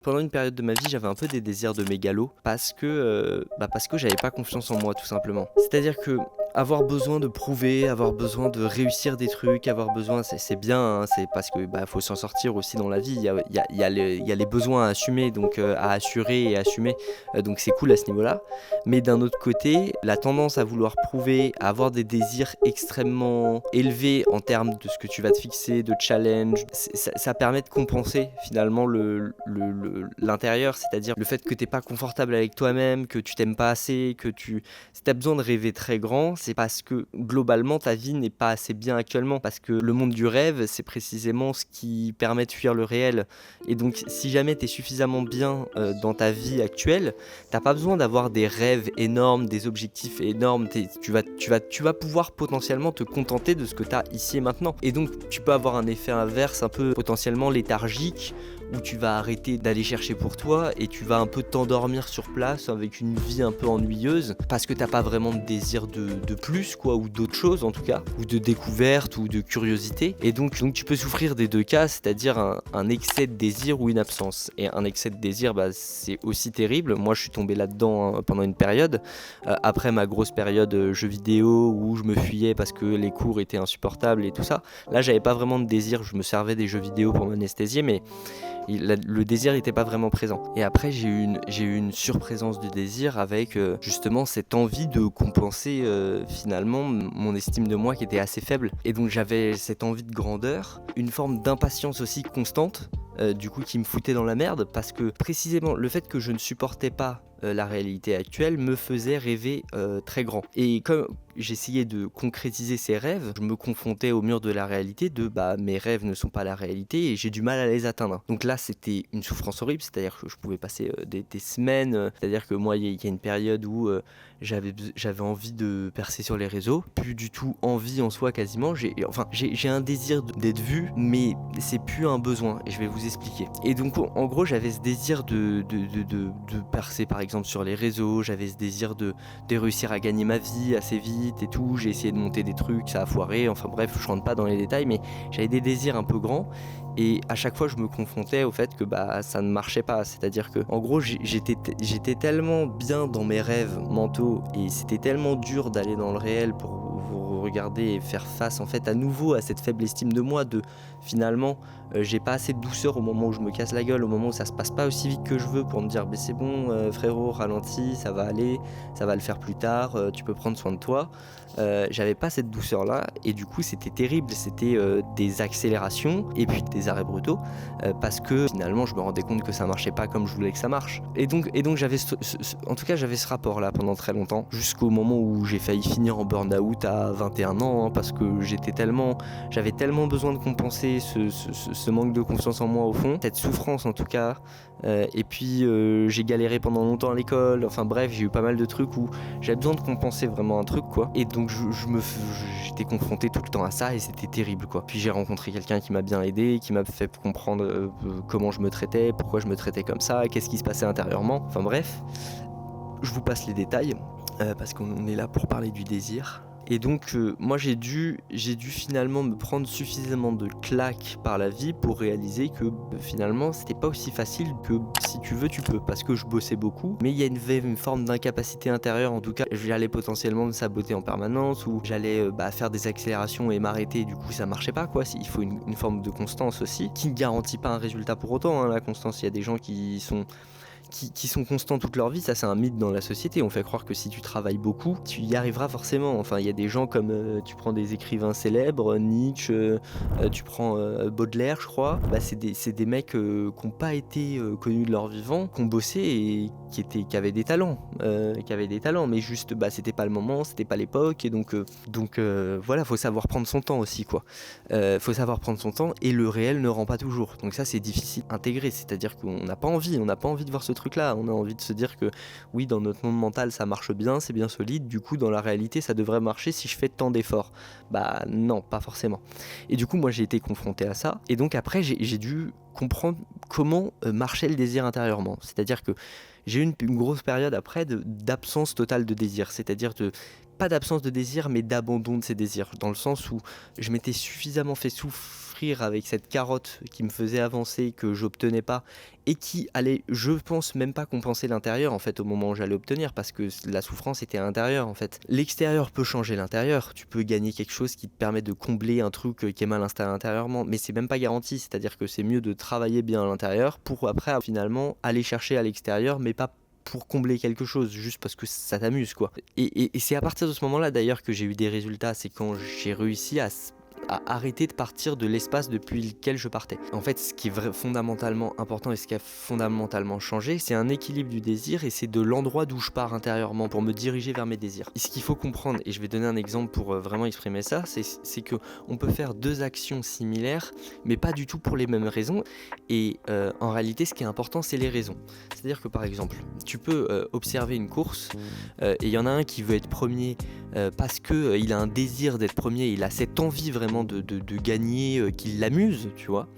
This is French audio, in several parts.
Pendant une période de ma vie, j'avais un peu des désirs de mégalo parce que j'avais pas confiance en moi tout simplement. C'est-à-dire que avoir besoin de prouver, avoir besoin de réussir des trucs, avoir besoin, c'est bien, hein, c'est parce que faut s'en sortir aussi dans la vie. Il y a les besoins à assumer, donc à assurer et assumer, donc c'est cool à ce niveau-là. Mais d'un autre côté, la tendance à vouloir prouver, à avoir des désirs extrêmement élevés en termes de ce que tu vas te fixer, de challenge, ça permet de compenser finalement l'intérieur, c'est-à-dire le fait que t'es pas confortable avec toi-même, que tu t'aimes pas assez, si t'as besoin de rêver très grand, c'est parce que globalement ta vie n'est pas assez bien actuellement, parce que le monde du rêve, c'est précisément ce qui permet de fuir le réel. Et donc si jamais t'es suffisamment bien dans ta vie actuelle, t'as pas besoin d'avoir des rêves énormes, des objectifs énormes, tu vas pouvoir potentiellement te contenter de ce que t'as ici et maintenant. Et donc tu peux avoir un effet inverse, un peu potentiellement léthargique, où tu vas arrêter d'aller chercher pour toi et tu vas un peu t'endormir sur place avec une vie un peu ennuyeuse parce que t'as pas vraiment de désir de plus quoi, ou d'autre chose en tout cas, ou de découverte ou de curiosité. Et donc tu peux souffrir des deux cas, c'est-à-dire un excès de désir ou une absence. Et un excès de désir, c'est aussi terrible. Moi je suis tombé là-dedans pendant une période, après ma grosse période jeux vidéo où je me fuyais parce que les cours étaient insupportables et tout ça. Là j'avais pas vraiment de désir, je me servais des jeux vidéo pour m'anesthésier, mais le désir n'était pas vraiment présent. Et après j'ai eu une surprésence du désir avec justement cette envie de compenser finalement mon estime de moi qui était assez faible. Et donc j'avais cette envie de grandeur, une forme d'impatience aussi constante, du coup qui me foutait dans la merde, parce que précisément le fait que je ne supportais pas la réalité actuelle me faisait rêver très grand. Et comme j'essayais de concrétiser ces rêves, je me confrontais au mur de la réalité de mes rêves ne sont pas la réalité et j'ai du mal à les atteindre. Donc là c'était une souffrance horrible, c'est-à-dire que je pouvais passer des semaines, c'est-à-dire que moi il y a une période où j'avais envie de percer sur les réseaux, plus du tout envie en soi quasiment, j'ai un désir d'être vu, mais c'est plus un besoin et je vais vous expliquer. Et donc en gros j'avais ce désir de percer par exemple sur les réseaux, j'avais ce désir de réussir à gagner ma vie assez vite et tout, j'ai essayé de monter des trucs, ça a foiré, enfin bref, je rentre pas dans les détails, mais j'avais des désirs un peu grands et à chaque fois je me confrontais au fait que ça ne marchait pas, c'est-à-dire que en gros j'étais tellement bien dans mes rêves mentaux et c'était tellement dur d'aller dans le réel pour vous regarder et faire face en fait à nouveau à cette faible estime de moi, de finalement j'ai pas assez de douceur au moment où je me casse la gueule, au moment où ça se passe pas aussi vite que je veux pour me dire c'est bon frérot, ralentis, ça va aller, ça va le faire plus tard, tu peux prendre soin de toi. J'avais pas cette douceur là et du coup c'était terrible, c'était des accélérations et puis des arrêts brutaux parce que finalement je me rendais compte que ça marchait pas comme je voulais que ça marche. Et donc j'avais en tout cas j'avais ce rapport là pendant très longtemps, jusqu'au moment où j'ai failli finir en burn-out à 21 ans hein, parce que j'avais tellement besoin de compenser ce manque de confiance en moi au fond, cette souffrance en tout cas, et puis j'ai galéré pendant longtemps à l'école, enfin bref j'ai eu pas mal de trucs où j'avais besoin de compenser vraiment un truc quoi, et donc j'étais confronté tout le temps à ça et c'était terrible quoi. Puis j'ai rencontré quelqu'un qui m'a bien aidé, qui m'a fait comprendre comment je me traitais, pourquoi je me traitais comme ça, qu'est-ce qui se passait intérieurement, enfin bref, je vous passe les détails parce qu'on est là pour parler du désir. Et donc moi j'ai dû finalement me prendre suffisamment de claques par la vie pour réaliser que finalement c'était pas aussi facile que si tu veux tu peux, parce que je bossais beaucoup, mais il y a une forme d'incapacité intérieure, en tout cas j'allais potentiellement me saboter en permanence, ou j'allais faire des accélérations et m'arrêter, du coup ça marchait pas quoi. Il faut une forme de constance aussi, qui ne garantit pas un résultat pour autant hein, la constance. Il y a des gens qui sont constants toute leur vie, ça c'est un mythe dans la société, on fait croire que si tu travailles beaucoup, tu y arriveras forcément. Enfin il y a des gens comme, tu prends des écrivains célèbres, Nietzsche, tu prends Baudelaire je crois, c'est des mecs qui n'ont pas été connus de leur vivant, qui ont bossé et qui avaient des talents, mais juste c'était pas le moment, c'était pas l'époque, et donc voilà, faut savoir prendre son temps aussi quoi. Faut savoir prendre son temps et le réel ne rend pas toujours, donc ça c'est difficile à intégrer, c'est-à-dire qu'on n'a pas envie de voir ce truc là, on a envie de se dire que oui dans notre monde mental ça marche bien, c'est bien solide, du coup dans la réalité ça devrait marcher si je fais tant d'efforts. Non, pas forcément. Et du coup moi j'ai été confronté à ça, et donc après j'ai dû comprendre comment marchait le désir intérieurement. C'est-à-dire que j'ai eu une grosse période après d'absence totale de désir, c'est-à-dire pas d'absence de désir, mais d'abandon de ces désirs, dans le sens où je m'étais suffisamment fait souffrir avec cette carotte qui me faisait avancer, que j'obtenais pas, et qui allait, je pense, même pas compenser l'intérieur, en fait, au moment où j'allais obtenir, parce que la souffrance était à l'intérieur, en fait. L'extérieur peut changer l'intérieur, tu peux gagner quelque chose qui te permet de combler un truc qui est mal installé intérieurement, mais c'est même pas garanti, c'est-à-dire que c'est mieux de travailler bien à l'intérieur, pour après, finalement, aller chercher à l'extérieur, mais pas pour combler quelque chose, juste parce que ça t'amuse, quoi. Et c'est à partir de ce moment-là, d'ailleurs, que j'ai eu des résultats, c'est quand j'ai réussi à arrêter de partir de l'espace depuis lequel je partais. En fait, ce qui est fondamentalement important et ce qui a fondamentalement changé, c'est un équilibre du désir et c'est de l'endroit d'où je pars intérieurement pour me diriger vers mes désirs. Et ce qu'il faut comprendre, et je vais donner un exemple pour vraiment exprimer ça, c'est que on peut faire deux actions similaires, mais pas du tout pour les mêmes raisons. Et en réalité, ce qui est important, c'est les raisons. C'est-à-dire que par exemple, tu peux observer une course et il y en a un qui veut être premier parce que il a un désir d'être premier, il a cette envie vraiment de gagner, qui l'amuse, tu vois.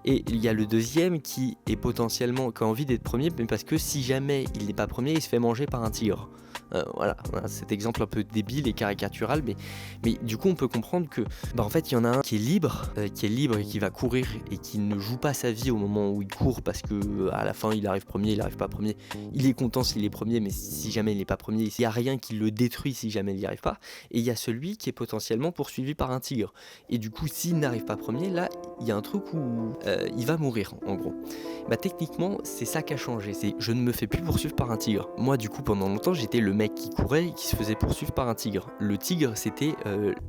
Et il y a le deuxième qui est potentiellement, qui a envie d'être premier, mais parce que si jamais il n'est pas premier, il se fait manger par un tigre. Voilà, cet exemple un peu débile et caricatural, mais du coup on peut comprendre que en fait il y en a un qui est libre et qui va courir et qui ne joue pas sa vie au moment où il court parce que à la fin il arrive premier, il arrive pas premier, il est content s'il est premier, mais si jamais il n'est pas premier, il n'y a rien qui le détruit si jamais il n'y arrive pas. Et il y a celui qui est potentiellement poursuivi par un tigre, et du coup s'il n'arrive pas premier, là il y a un truc où il va mourir en gros. Techniquement c'est ça qui a changé, c'est je ne me fais plus poursuivre par un tigre. Moi du coup pendant longtemps j'étais le mec qui courait et qui se faisait poursuivre par un tigre. Le tigre c'était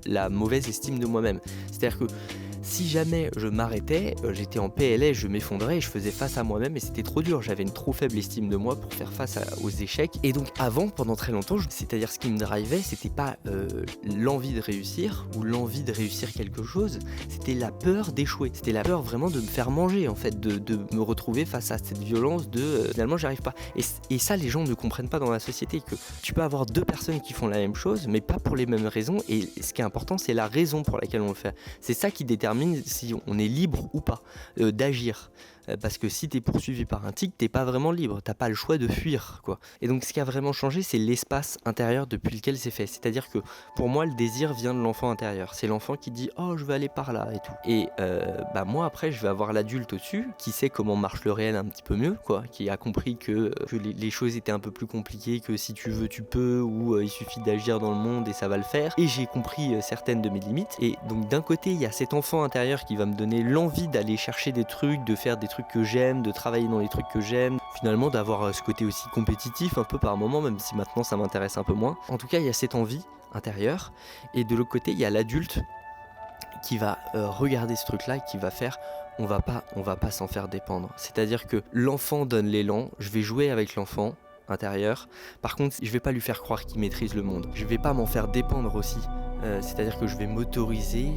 la mauvaise estime de moi-même. C'est-à-dire que si jamais je m'arrêtais, j'étais en PLS, je m'effondrais et je faisais face à moi-même et c'était trop dur, j'avais une trop faible estime de moi pour faire face aux échecs. Et donc avant, pendant très longtemps, c'est-à-dire ce qui me drivait, c'était pas l'envie de réussir ou l'envie de réussir quelque chose, c'était la peur d'échouer, c'était la peur vraiment de me faire manger en fait, de me retrouver face à cette violence de finalement j'y arrive pas. Et ça les gens ne comprennent pas dans la société, que tu peux avoir deux personnes qui font la même chose mais pas pour les mêmes raisons, et ce qui est important c'est la raison pour laquelle on le fait. C'est ça qui détermine si on est libre ou pas d'agir. Parce que si t'es poursuivi par un tigre, t'es pas vraiment libre, t'as pas le choix de fuir, quoi. Et donc ce qui a vraiment changé, c'est l'espace intérieur depuis lequel c'est fait. C'est-à-dire que pour moi, le désir vient de l'enfant intérieur. C'est l'enfant qui dit « Oh, je vais aller par là » et tout. Et moi, après, je vais avoir l'adulte au-dessus, qui sait comment marche le réel un petit peu mieux, quoi, qui a compris que les choses étaient un peu plus compliquées, que si tu veux, tu peux, ou il suffit d'agir dans le monde et ça va le faire. Et j'ai compris certaines de mes limites. Et donc d'un côté, il y a cet enfant intérieur qui va me donner l'envie d'aller chercher des trucs, de faire des trucs que j'aime, de travailler dans les trucs que j'aime, finalement d'avoir ce côté aussi compétitif un peu par moment, même si maintenant ça m'intéresse un peu moins. En tout cas, il y a cette envie intérieure, et de l'autre côté, il y a l'adulte qui va regarder ce truc-là et qui va faire on va pas s'en faire dépendre. C'est-à-dire que l'enfant donne l'élan, je vais jouer avec l'enfant intérieur. Par contre, je vais pas lui faire croire qu'il maîtrise le monde. Je vais pas m'en faire dépendre aussi. C'est-à-dire que je vais m'autoriser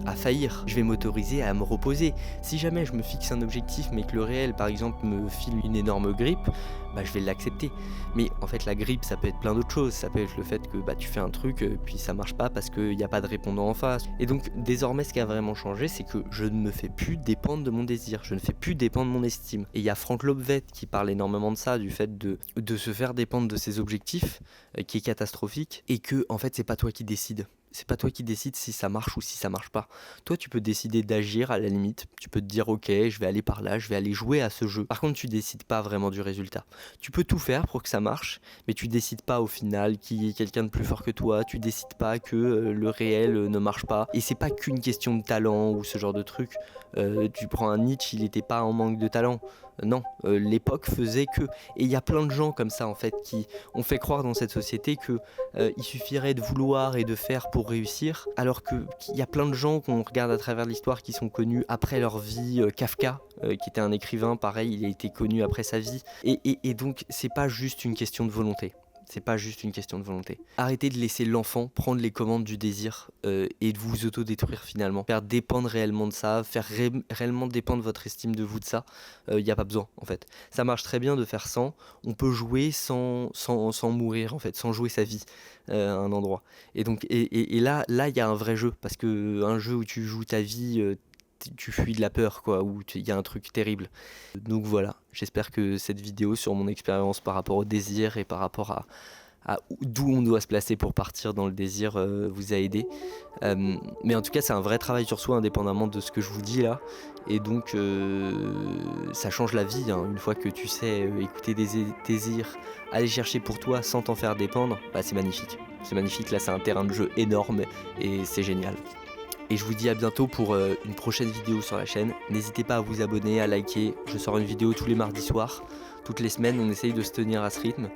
à faillir. Je vais m'autoriser à me reposer. Si jamais je me fixe un objectif mais que le réel par exemple me file une énorme grippe, je vais l'accepter. Mais en fait la grippe ça peut être plein d'autres choses. Ça peut être le fait que tu fais un truc puis ça marche pas parce qu'il n'y a pas de répondant en face. Et donc désormais ce qui a vraiment changé, c'est que je ne me fais plus dépendre de mon désir. Je ne fais plus dépendre de mon estime. Et il y a Frank Lobvet qui parle énormément de ça, du fait de se faire dépendre de ses objectifs, qui est catastrophique, et que en fait c'est pas toi qui décides. C'est pas toi qui décides si ça marche ou si ça marche pas. Toi, tu peux décider d'agir à la limite. Tu peux te dire, ok, je vais aller par là, je vais aller jouer à ce jeu. Par contre, tu décides pas vraiment du résultat. Tu peux tout faire pour que ça marche, mais tu décides pas au final qu'il y ait quelqu'un de plus fort que toi. Tu décides pas que le réel ne marche pas. Et c'est pas qu'une question de talent ou ce genre de truc. Tu prends un Nietzsche, il était pas en manque de talent. Non, l'époque faisait que. Et il y a plein de gens comme ça en fait qui ont fait croire dans cette société que il suffirait de vouloir et de faire pour réussir, alors qu'il y a plein de gens qu'on regarde à travers l'histoire qui sont connus après leur vie. Kafka, qui était un écrivain, pareil, il a été connu après sa vie. Et donc c'est pas juste une question de volonté. C'est pas juste une question de volonté. Arrêtez de laisser l'enfant prendre les commandes du désir et de vous autodétruire finalement. Faire dépendre réellement de ça, faire réellement dépendre votre estime de vous de ça, y a pas besoin en fait. Ça marche très bien de faire sans. On peut jouer sans mourir en fait, sans jouer sa vie à un endroit. Et donc et là il y a un vrai jeu, parce que un jeu où tu joues ta vie tu fuis de la peur, quoi, ou il y a un truc terrible. Donc voilà, j'espère que cette vidéo sur mon expérience par rapport au désir et par rapport à d'où on doit se placer pour partir dans le désir vous a aidé. Mais en tout cas, c'est un vrai travail sur soi, indépendamment de ce que je vous dis là. Et donc, ça change la vie, hein. Une fois que tu sais écouter des désirs, aller chercher pour toi sans t'en faire dépendre, bah, c'est magnifique. C'est magnifique, là c'est un terrain de jeu énorme et c'est génial. Et je vous dis à bientôt pour une prochaine vidéo sur la chaîne. N'hésitez pas à vous abonner, à liker. Je sors une vidéo tous les mardis soirs. Toutes les semaines, on essaye de se tenir à ce rythme.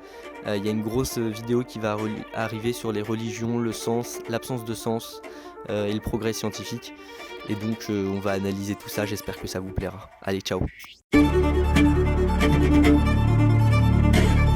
Il y a une grosse vidéo qui va arriver sur les religions, le sens, l'absence de sens et le progrès scientifique. Et donc on va analyser tout ça, j'espère que ça vous plaira. Allez, ciao.